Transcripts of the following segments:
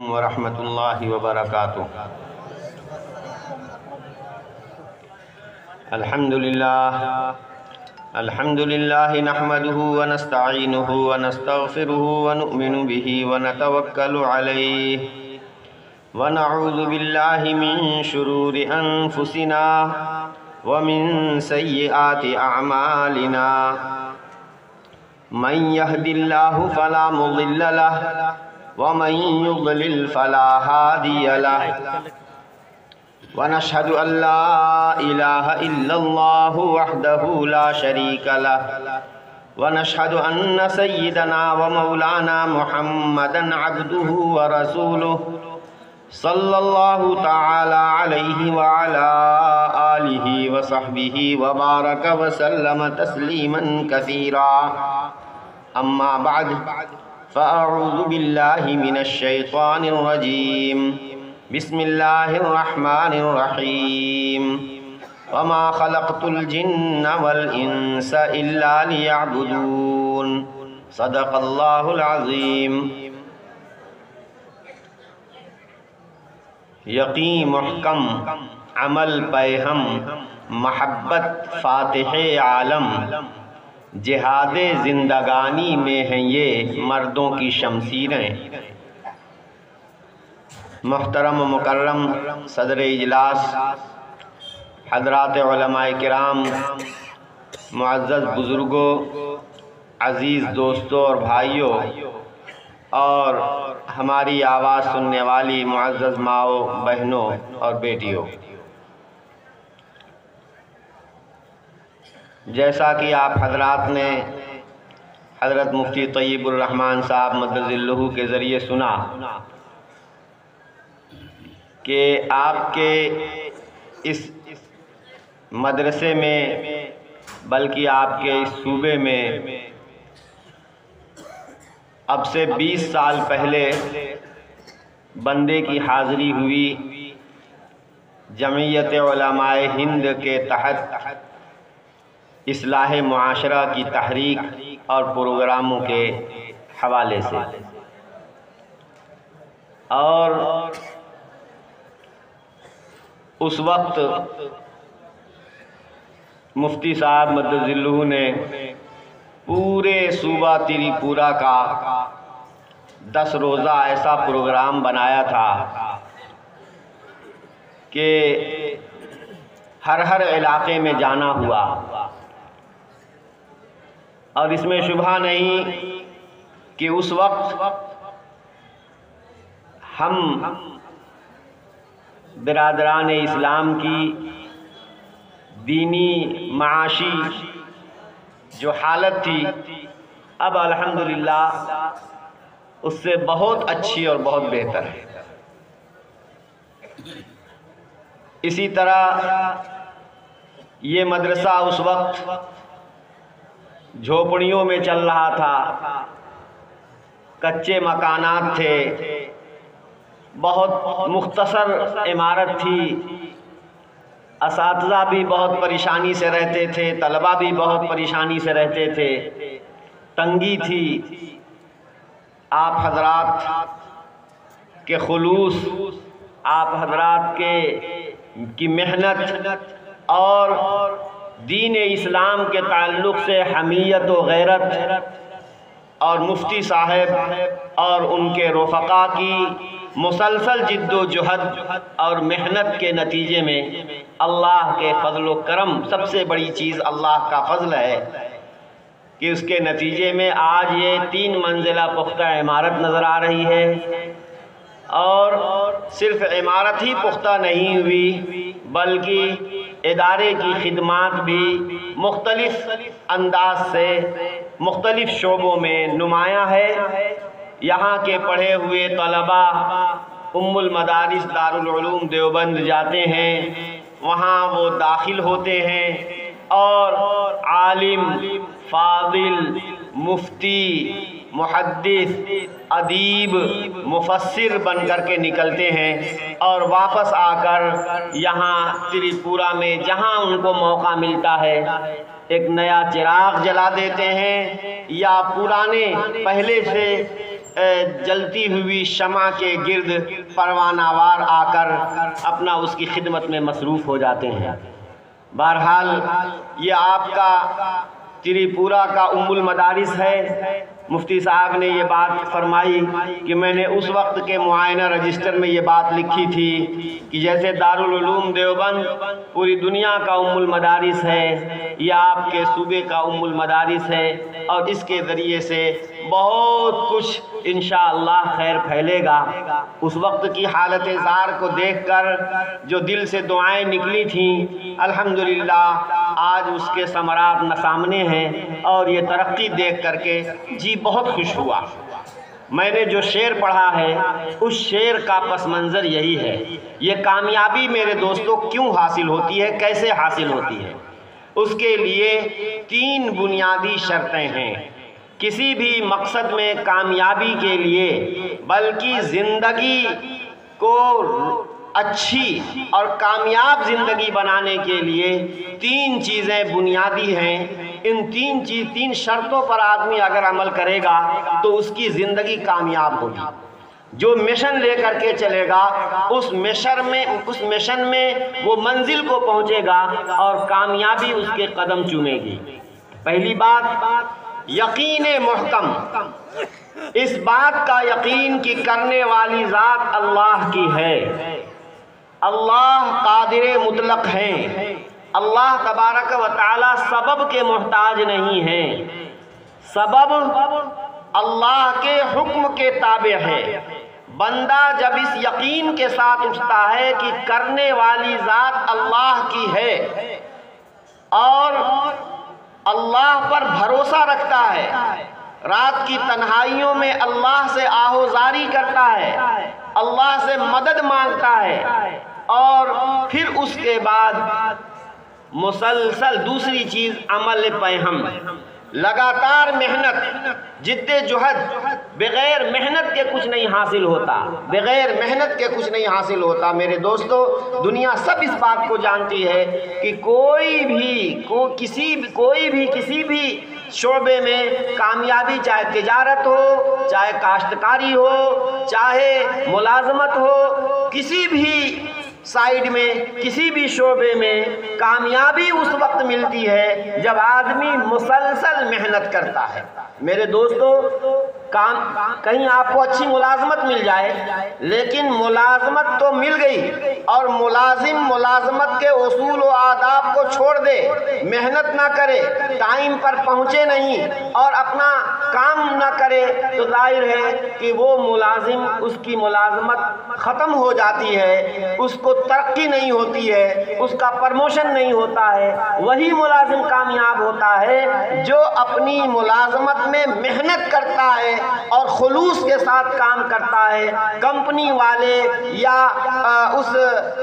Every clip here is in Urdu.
ورحمۃ اللہ وبرکاتہ۔ الحمد للہ نحمده ونستعینه ونستغفره ونؤمن به ونتوکل علیہ ونعوذ باللہ من شرور انفسنا ومن سیئات اعمالنا من يهد الله فلا مضل له ومن يضلل فلا هادي له ونشهد أن لا إله إلا الله وحده لا شريك له ونشهد أن سيدنا ومولانا محمدا عبده ورسوله صلى الله تعالى عليه وعلى آله وصحبه وبارك وسلم تسليما كثيرا أما بعد فأعوذ بالله من الشيطان الرجيم بسم الله الرحمن الرحيم وما خلقت الجن والإنس إلا ليعبدون صدق الله العظيم۔ یقین محکم عمل پہ ہم محبت فاتح عالم، جہاد زندگانی میں ہیں یہ مردوں کی شمشیریں۔ محترم و مکرم صدر اجلاس، حضرات علماء کرام، معزز بزرگوں، عزیز دوستوں اور بھائیوں، اور ہماری آواز سننے والی معزز ماؤں، بہنوں اور بیٹیوں، جیسا کہ آپ حضرات نے حضرت مفتی طیب الرحمن صاحب مدد اللہ کے ذریعے سنا کہ آپ کے اس مدرسے میں بلکہ آپ کے اس صوبے میں اب سے 20 سال پہلے بندے کی حاضری ہوئی جمعیت علماء ہند کے تحت اصلاح معاشرہ کی تحریک اور پروگراموں کے حوالے سے، اور اس وقت مفتی صاحب مدد اللہ نے پورے صوبہ تری پورہ کا 10 روزہ ایسا پروگرام بنایا تھا کہ ہر علاقے میں جانا ہوا، اور اس میں شبہ نہیں کہ اس وقت ہم برادران اسلام کی دینی معاشی جو حالت تھی، اب الحمدللہ اس سے بہت اچھی اور بہت بہتر ہے۔ اسی طرح یہ مدرسہ اس وقت جھوپڑیوں میں چل رہا تھا، کچے مکانات تھے، بہت مختصر عمارت تھی، اساتذہ بھی بہت پریشانی سے رہتے تھے، طلبہ بھی بہت پریشانی سے رہتے تھے، تنگی تھی۔ آپ حضرات کے خلوص، آپ حضرات کی محنت اور دین اسلام کے تعلق سے حمیت و غیرت، اور مفتی صاحب اور ان کے رفقا کی مسلسل جد و جہد اور محنت کے نتیجے میں اللہ کے فضل و کرم، سب سے بڑی چیز اللہ کا فضل ہے کہ اس کے نتیجے میں آج یہ 3 منزلہ پختہ عمارت نظر آ رہی ہے، اور صرف عمارت ہی پختہ نہیں ہوئی بلکہ ادارے کی خدمات بھی مختلف انداز سے مختلف شعبوں میں نمایاں ہے۔ یہاں کے پڑھے ہوئے طلبہ ام المدارس دارالعلوم دیوبند جاتے ہیں، وہاں وہ داخل ہوتے ہیں اور عالم، فاضل، مفتی، محدث، ادیب، مفسر بن کر کے نکلتے ہیں، اور واپس آ کر یہاں تری پورہ میں جہاں ان کو موقع ملتا ہے ایک نیا چراغ جلا دیتے ہیں، یا پرانے پہلے سے جلتی ہوئی شمع کے گرد پروانہ وار آ کر اپنا اس کی خدمت میں مصروف ہو جاتے ہیں۔ بہرحال یہ آپ کا تریپورہ کا ام المدارس ہے۔ مفتی صاحب نے یہ بات فرمائی کہ میں نے اس وقت کے معائنہ رجسٹر میں یہ بات لکھی تھی کہ جیسے دارالعلوم دیوبند پوری دنیا کا ام المدارس ہے، یہ آپ کے صوبے کا ام المدارس ہے، اور اس کے ذریعے سے بہت کچھ انشاءاللہ خیر پھیلے گا۔ اس وقت کی حالت زار کو دیکھ کر جو دل سے دعائیں نکلی تھیں، الحمدللہ آج اس کے ثمرات سامنے ہیں، اور یہ ترقی دیکھ کر کے جی بہت خوش ہوا۔ میں نے جو شعر پڑھا ہے اس شعر کا پس منظر یہی ہے۔ یہ کامیابی میرے دوستوں کیوں حاصل ہوتی ہے، کیسے حاصل ہوتی ہے؟ اس کے لیے 3 بنیادی شرطیں ہیں۔ کسی بھی مقصد میں کامیابی کے لیے بلکہ زندگی کو اچھی اور کامیاب زندگی بنانے کے لیے 3 چیزیں بنیادی ہیں۔ ان 3 شرطوں پر آدمی اگر عمل کرے گا تو اس کی زندگی کامیاب ہوگی۔ جو مشن لے کر کے چلے گا اس مشن میں وہ منزل کو پہنچے گا اور کامیابی اس کے قدم چومے گی۔ پہلی بات یقین محکم، اس بات کا یقین کہ کرنے والی ذات اللہ کی ہے، اللہ قادر مطلق ہیں، اللہ تبارک و تعالی سبب کے محتاج نہیں ہیں، سبب اللہ کے حکم کے تابع ہے۔ بندہ جب اس یقین کے ساتھ اٹھتا ہے کہ کرنے والی ذات اللہ کی ہے اور اللہ پر بھروسہ رکھتا ہے، رات کی تنہائیوں میں اللہ سے آہوزاری کرتا ہے، اللہ سے مدد مانگتا ہے، اور پھر اس کے بعد مسلسل دوسری چیز عمل پیہم، لگاتار محنت، جد جہد، بغیر محنت کے کچھ نہیں حاصل ہوتا، بغیر محنت کے کچھ نہیں حاصل ہوتا۔ میرے دوستو، دنیا سب اس بات کو جانتی ہے کہ کوئی بھی کسی بھی شعبے میں کامیابی، چاہے تجارت ہو، چاہے کاشتکاری ہو، چاہے ملازمت ہو، کسی بھی سائیڈ میں، کسی بھی شعبے میں کامیابی اس وقت ملتی ہے جب آدمی مسلسل محنت کرتا ہے۔ میرے دوستو، کہیں آپ کو اچھی ملازمت مل جائے، لیکن ملازمت تو مل گئی اور ملازم ملازمت کے اصول و آداب کو چھوڑ دے، محنت نہ کرے، ٹائم پر پہنچے نہیں اور اپنا کام نہ کرے، تو ظاہر ہے کہ وہ ملازم، اس کی ملازمت ختم ہو جاتی ہے، اس کو ترقی نہیں ہوتی ہے، اس کا پرموشن نہیں ہوتا ہے۔ وہی ملازم کامیاب ہوتا ہے جو اپنی ملازمت میں محنت کرتا ہے اور خلوص کے ساتھ کام کرتا ہے۔ کمپنی والے یا اس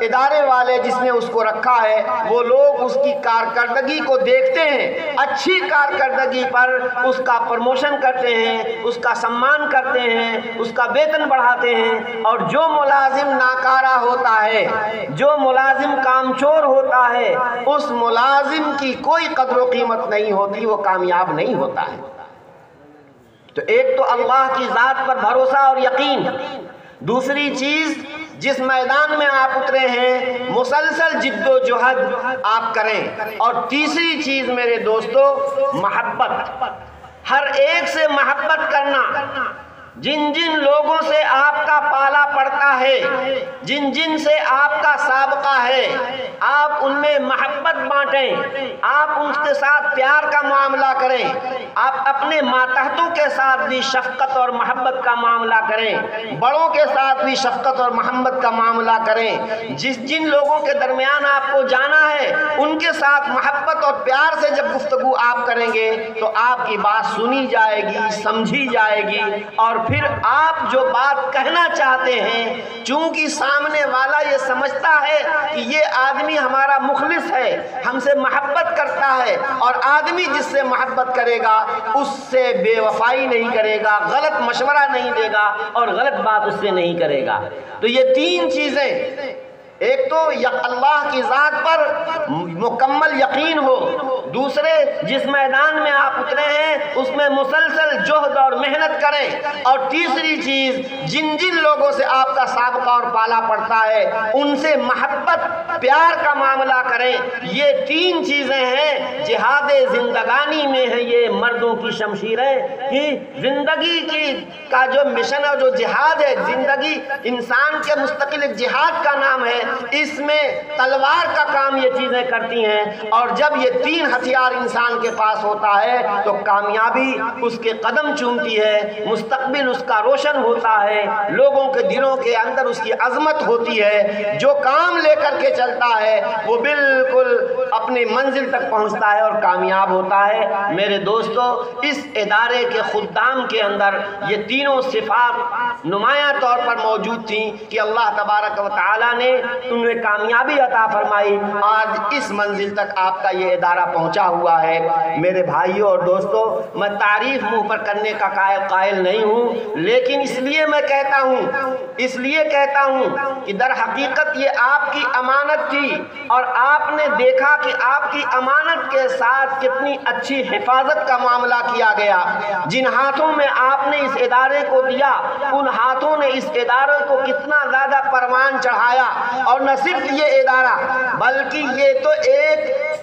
ادارے والے جس نے اس کو رکھا ہے، وہ لوگ اس کی کارکردگی کو دیکھتے ہیں، اچھی کارکردگی پر اس کا پروموشن کرتے ہیں، اس کا سمان کرتے ہیں، اس کا ویتن بڑھاتے ہیں، اور جو ملازم ناکارہ ہوتا ہے، جو ملازم کامچور ہوتا ہے، اس ملازم کی کوئی قدر و قیمت نہیں ہوتی، وہ کامیاب نہیں ہوتا ہے۔ تو ایک تو اللہ کی ذات پر بھروسہ اور یقین، دوسری چیز جس میدان میں آپ اترے ہیں مسلسل جد و جہد آپ کریں، اور تیسری چیز میرے دوستو محبت، ہر ایک سے محبت کرنا۔ جن جن لوگوں سے آپ کا پالا پڑتا ہے، جن جن سے آپ کا سابقہ ہے، آپ ان میں محبت بانٹیں، آپ ان کے ساتھ پیار کا معاملہ کریں، آپ اپنے ماتحتوں کے ساتھ بھی شفقت اور محبت کا معاملہ کریں، بڑوں کے ساتھ بھی شفقت اور محبت کا معاملہ کریں۔ جن لوگوں کے درمیان آپ کو جانا ہے ان کے ساتھ محبت اور پیار سے جب گفتگو آپ کریں گے تو آپ کی بات سنی جائے گی، سمجھی جائے گی، اور پھر آپ جو بات کہنا چاہتے ہیں، چونکہ سامنے والا یہ سمجھتا ہے کہ یہ آدمی ہمارا مخلص ہے، ہم سے محبت کرتا ہے، اور آدمی جس سے محبت کرے گا اس سے بے وفائی نہیں کرے گا، غلط مشورہ نہیں دے گا اور غلط بات اس سے نہیں کرے گا۔ تو یہ 3 چیزیں ایک تو اللہ کی ذات پر مکمل یقین ہو، دوسرے جس میدان میں آپ اترے ہیں اس میں مسلسل جہد اور محنت کریں، اور تیسری چیز جن جن لوگوں سے آپ کا سابقہ اور پالا پڑتا ہے ان سے محبت پیار کا معاملہ کریں۔ یہ تین چیزیں ہیں جہاد زندگانی میں ہیں، یہ مردوں کی شمشیریں کہ زندگی کا جو مشن اور جو جہاد ہے، زندگی انسان کے مستقل ایک جہاد کا نام ہے، اس میں تلوار کا کام یہ چیزیں کرتی ہیں، اور جب یہ تین ہتھیار انسان کے پاس ہوتا ہے تو کامیابی اس کے قدم چومتی ہے، مستقبل اس کا روشن ہوتا ہے، لوگوں کے دلوں کے اندر اس کی عظمت ہوتی ہے، جو کام لے کر کے چلتا ہے وہ بالکل اپنی منزل تک پہنچتا ہے اور کامیاب ہوتا ہے۔ میرے دوستو، اس ادارے کے خدام کے اندر یہ تینوں صفات نمایاں طور پر موجود تھیں کہ اللہ تبارک و تعالیٰ نے انہیں کامیابی عطا فرمائی، آج اس منزل تک آپ کا یہ ادارہ پہنچا ہوا ہے۔ میرے بھائیوں اور دوستو، میں تعریف منہ پر کرنے کا قائل نہیں ہوں، لیکن اس لیے کہتا ہوں کہ در حقیقت یہ آپ کی امانت تھی، اور آپ نے دیکھا کہ آپ کی امانت کے ساتھ کتنی اچھی حفاظت کا معاملہ کیا گیا۔ جن ہاتھوں میں آپ نے اس ادارے کو دیا، ان ہاتھوں نے اس ادارے کو کتنا زیادہ پروان چڑھایا، اور نہ صرف یہ ادارہ بلکہ یہ تو ایک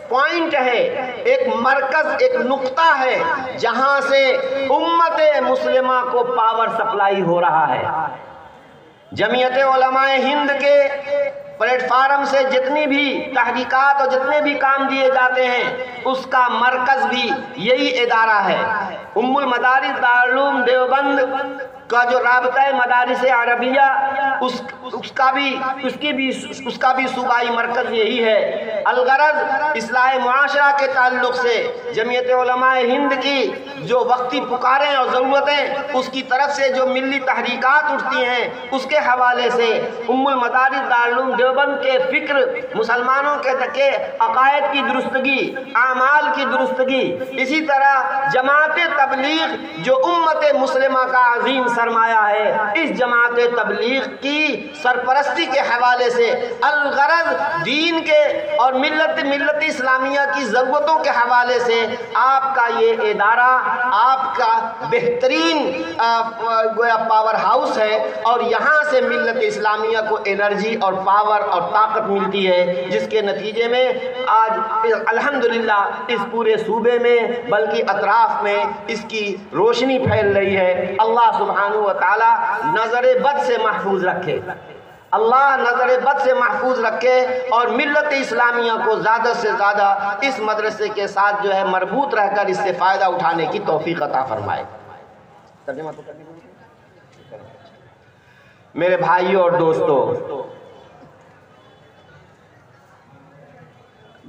پوائنٹ ہے، ایک مرکز، ایک نقطہ ہے جہاں سے امت مسلمہ کو پاور سپلائی ہو رہا ہے۔ جمعیت علماء ہند کے پلیٹ فارم سے جتنی بھی تحقیقات اور جتنے بھی کام دیے جاتے ہیں اس کا مرکز بھی یہی ادارہ ہے۔ ام المدارس دارالعلوم دیوبند کا جو رابطہ مدارس عربیہ اس کا بھی صوبائی مرکز یہی ہے۔ الغرض اصلاح معاشرہ کے تعلق سے جمعیت علماء ہند کی جو وقتی پکاریں اور ضرورتیں، اس کی طرف سے جو ملی تحریکات اٹھتی ہیں، اس کے حوالے سے ام المدارس دارالعلوم دیوبند کے فکر، مسلمانوں کے عقائد کی درستگی، اعمال کی درستگی، اسی طرح جماعت تبلیغ جو امت مسلمہ کا عظیم سرمایہ ہے، اس جماعت تبلیغ کی سرپرستی کے حوالے سے الغرض دین کے اور ملت اسلامیہ کی ضرورتوں کے حوالے سے آپ کا یہ ادارہ آپ کا بہترین گویا پاور ہاؤس ہے، اور یہاں سے ملت اسلامیہ کو انرجی اور پاور اور طاقت ملتی ہے، جس کے نتیجے میں آج الحمدللہ اس پورے صوبے میں بلکہ اطراف میں اس کی روشنی پھیل رہی ہے۔ اللہ سبحانہ و تعالی نظر بد سے محفوظ رکھے، اللہ نظر بد سے محفوظ رکھے، اور ملت اسلامیہ کو زیادہ سے زیادہ اس مدرسے کے ساتھ جو ہے مربوط رہ کر اس سے فائدہ اٹھانے کی توفیق عطا فرمائے۔ ترجمہ تو کرنی ہوگی۔ میرے بھائیوں اور دوستو،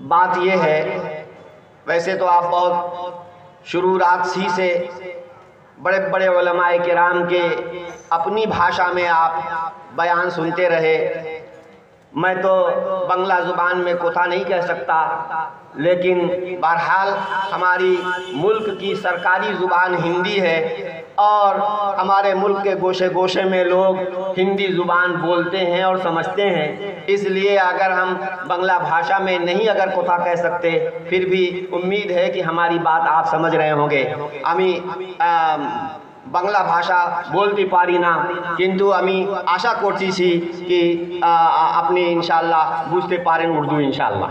بات یہ ہے، ویسے تو آپ بہت شروعات سی سے بڑے بڑے علماء کرام کے اپنی بھاشا میں آپ بیان سنتے رہے، میں تو بنگلہ زبان میں کوتا نہیں کہہ سکتا، لیکن بہرحال ہماری ملک کی سرکاری زبان ہندی ہے، اور ہمارے ملک کے گوشے گوشے میں لوگ ہندی زبان بولتے ہیں اور سمجھتے ہیں، اس لیے اگر ہم بنگلہ بھاشا میں نہیں اگر کوتا کہہ سکتے، پھر بھی امید ہے کہ ہماری بات آپ سمجھ رہے ہوں گے۔ বাংলা ভাষা বলতে পারি না, কিন্তু আমি আশা করছি কি আপনি ইনশাআল্লাহ বুঝতে পারেন উর্দু ইনশাআল্লাহ।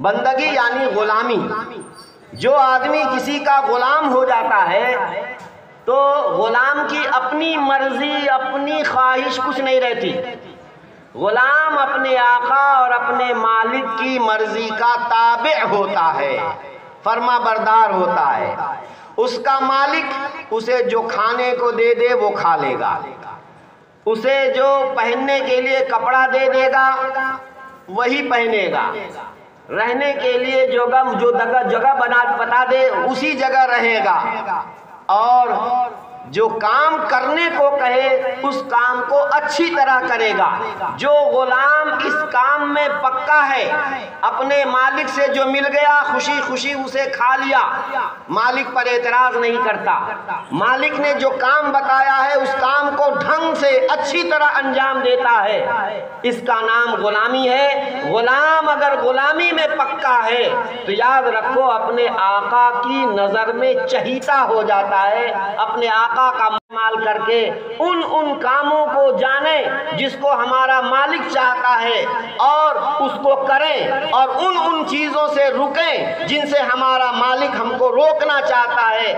بندگی یعنی غلامی. جو آدمی کسی کا غلام ہو جاتا ہے تو غلام کی اپنی مرضی اپنی خواہش کچھ نہیں رہتی. غلام اپنے آقا اور اپنے مالک کی مرضی کا تابع ہوتا ہے، فرما بردار ہوتا ہے. اس کا مالک اسے جو کھانے کو دے دے وہ کھا لے گا، اسے جو پہننے کے لیے کپڑا دے دے گا وہی پہنے گا، رہنے کے لیے جو جگہ بتا دے اسی جگہ رہے گا، اور جو کام کرنے کو کہے اس کام کو اچھی طرح کرے گا. جو غلام اس کام میں پکا ہے، اپنے مالک سے جو مل گیا خوشی خوشی اسے کھا لیا، مالک پر اعتراض نہیں کرتا. مالک نے جو کام بتایا ہے اس کام کو ڈھنگ سے اچھی طرح انجام دیتا ہے، اس کا نام غلامی ہے. غلام اگر غلامی میں پکا ہے تو یاد رکھو اپنے آقا کی نظر میں چہیتا ہو جاتا ہے. اپنے آقا کا مال کر کے ان کاموں کو جانے جس کو ہمارا مالک چاہتا ہے اور اس کو کریں، اور ان چیزوں سے رکیں جن سے ہمارا مالک ہم کو روکنا چاہتا ہے.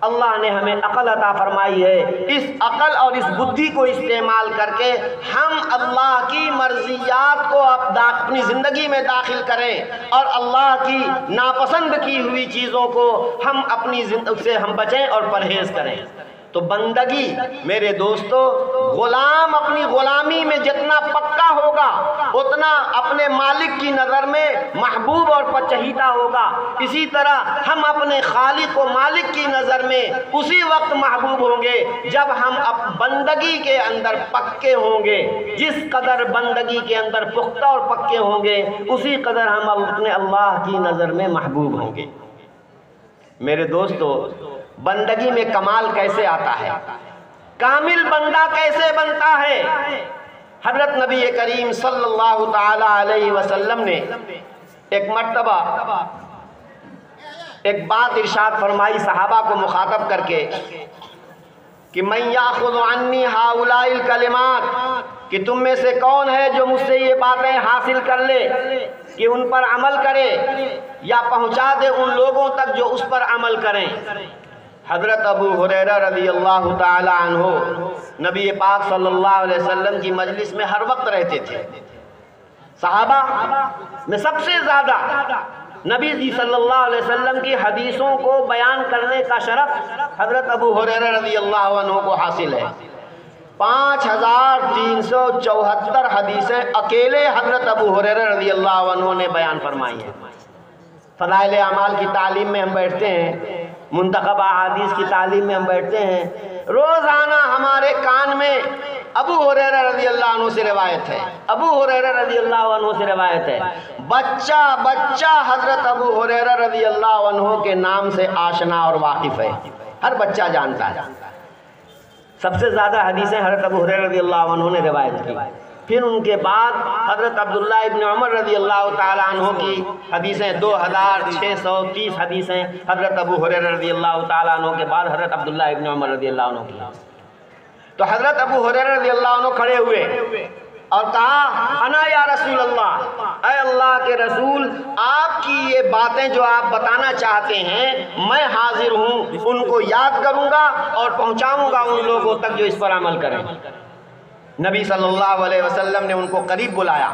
اللہ نے ہمیں عقل عطا فرمائی ہے، اس عقل اور اس بدھی کو استعمال کر کے ہم اللہ کی مرضیات کو اپنی زندگی میں داخل کریں اور اللہ کی ناپسند کی ہوئی چیزوں کو ہم اپنی زندگی سے ہم بچیں اور پرہیز کریں. تو بندگی میرے دوستو، غلام اپنی غلامی میں جتنا پکا ہوگا اتنا اپنے مالک کی نظر میں محبوب اور پچہیتا ہوگا. اسی طرح ہم اپنے خالق و مالک کی نظر میں اسی وقت محبوب ہوں گے جب ہم بندگی کے اندر پکے ہوں گے. جس قدر بندگی کے اندر پختہ اور پکے ہوں گے اسی قدر ہم اپنے اللہ کی نظر میں محبوب ہوں گے. میرے دوستو، بندگی میں کمال کیسے آتا ہے، کامل بندہ کیسے بنتا ہے؟ حضرت نبی کریم صلی اللہ تعالی علیہ وسلم نے ایک مرتبہ ایک بات ارشاد فرمائی صحابہ کو مخاطب کر کے کہ من یاخذ عنی ہؤلاء الکلمات، کہ تم میں سے کون ہے جو مجھ سے یہ باتیں حاصل کر لے کہ ان پر عمل کرے یا پہنچا دے ان لوگوں تک جو اس پر عمل کریں. حضرت ابو ہریرہ رضی اللہ تعالی عنہ نبی پاک صلی اللہ علیہ وسلم کی مجلس میں ہر وقت رہتے تھے. صحابہ میں سب سے زیادہ نبی جی صلی اللہ علیہ وسلم کی حدیثوں کو بیان کرنے کا شرف حضرت ابو ہریرہ رضی اللہ عنہ کو حاصل ہے. 5374 حدیثیں اکیلے حضرت ابو ہریرہ رضی اللہ عنہ نے بیان فرمائی ہیں. فضائل اعمال کی تعلیم میں ہم بیٹھتے ہیں، منتخب احادیث کی تعلیم میں ہم بیٹھتے ہیں، روزانہ ہمارے کان میں ابو ہریرہ رضی اللہ عنہ سے روایت ہے، ابو ہریرہ رضی اللہ عنہ سے روایت ہے. بچہ حضرت ابو ہریرہ رضی اللہ عنہ کے نام سے آشنا اور واقف ہے، ہر بچہ جانتا ہے. سب سے زیادہ حدیثیں حضرت ابو ہریرہ رضی اللہ عنہ نے روایت کی. پھر ان کے بعد حضرت عبداللہ ابن عمر رضی اللہ تعالی عنہ کی حدیثیں 2630 حدیثیں حضرت ابو ہریرہ رضی اللہ تعالی عنہ کے بعد حضرت عبداللہ ابن عمر رضی اللہ عنہ کی. تو حضرت ابو ہریرہ رضی اللہ عنہ کھڑے ہوئے اور کہا انا یا رسول اللہ، اے اللہ کے رسول، آپ کی یہ باتیں جو آپ بتانا چاہتے ہیں میں حاضر ہوں، ان کو یاد کروں گا اور پہنچاؤں گا ان لوگوں تک جو اس پر عمل کریں. نبی صلی اللہ علیہ وسلم نے ان کو قریب بلایا.